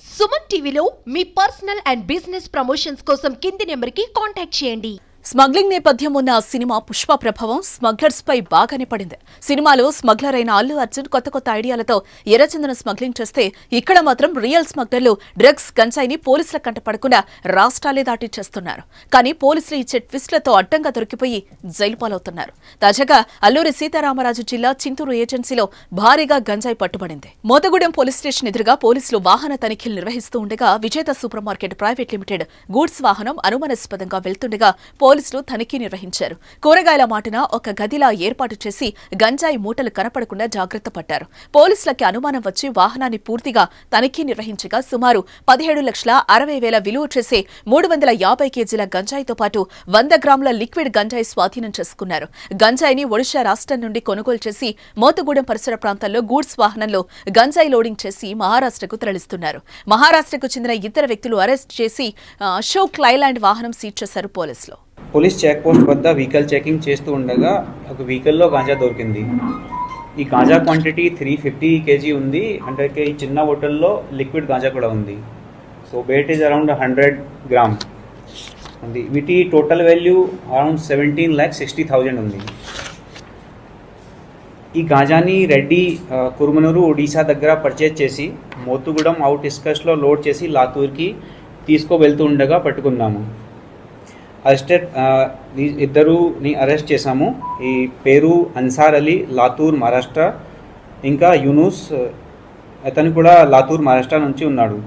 సుమన్ టీవీలో మీ personal and business promotions కోసం కింది నెంబర్కి కాంటాక్ట్ చేయండి. స్మగ్లింగ్ నేపథ్యం ఉన్న సినిమా పుష్ప ప్రభావం స్మగ్లర్స్ పై బాగానే పడింది. సినిమాలో స్మగ్లర్ అయిన అల్లు అర్జున్ కొత్త ఐడియాలతో ఎర్రచందనం స్మగ్లింగ్ చేస్తే ఇక్కడ మాత్రం రియల్ స్మగ్లర్లు డ్రగ్స్ గంజాయిని పోలీసుల కంట పడకుండా రాష్ట్రాలే దాటిచ్చేస్తున్నారు. కానీ పోలీసులు ఇచ్చే ట్విస్టులతో అడ్డంగా దొరికిపోయి జైలు పాలవుతున్నారు. తాజాగా అల్లూరి సీతారామరాజు జిల్లా చింతూరు ఏజెన్సీలో భారీగా గంజాయి పట్టుబడింది. మోతగూడెం పోలీస్ స్టేషన్ ఎదురుగా పోలీసులు వాహన తనిఖీలు నిర్వహిస్తూ ఉండగా విజేత super market private limited goods వాహనం అనుమానాస్పదంగా వెళ్తుండగా పోలీసులు తనిఖీ నిర్వహించారు. కూరగాయల మాటున ఒక గదిలా ఏర్పాటు చేసి గంజాయి మూటలు కనపడకుండా జాగ్రత్త పట్టారు. పోలీసులకి అనుమానం వచ్చి వాహనాన్ని పూర్తిగా తనిఖీ నిర్వహించగా సుమారు 17,60,000 విలువ చేసే 350 కేజీల గంజాయితో పాటు 100 గ్రాముల లిక్విడ్ గంజాయి స్వాధీనం చేసుకున్నారు. గంజాయిని ఒడిషా రాష్ట్రం నుండి కొనుగోలు చేసి మోతగూడెం పరిసర ప్రాంతాల్లో గూడ్స్ వాహనంలో గంజాయి లోడింగ్ చేసి మహారాష్ట్రకు తరలిస్తున్నారు. మహారాష్ట్రకు చెందిన ఇద్దరు వ్యక్తులు అరెస్ట్ చేసి అశోక్ లైలాండ్ వాహనం సీజ్ చేశారు పోలీసులు. పోలీస్ చెక్ పోస్ట్ వద్ద వెహికల్ చెకింగ్ చేస్తూ ఉండగా ఒక వెహికల్లో గాంజా దొరికింది. ఈ గాంజా క్వాంటిటీ 350 kg ఉంది. అంటే ఈ చిన్న హోటల్లో లిక్విడ్ గాంజా కూడా ఉంది. So weight is around 100 gram ఉంది. వీటి టోటల్ వాల్యూ అరౌండ్ 17,60,000 ఉంది. ఈ గాంజాని రెడ్డి కురుమనూరు ఒడిశా దగ్గర పర్చేజ్ చేసి మోతుగూడెం అవుట్ ఇస్కస్లో లోడ్ చేసి లాతూర్కి తీసుకువెళ్తూ ఉండగా పట్టుకున్నాము. ఇద్దరుని అరెస్ట్ చేశాము. ఈ పేరు అన్సార్ అలీ, లాతూర్ మహారాష్ట్ర. ఇంకా యూనుస్, అతను కూడా లాతూర్ మహారాష్ట్ర నుంచి ఉన్నాడు.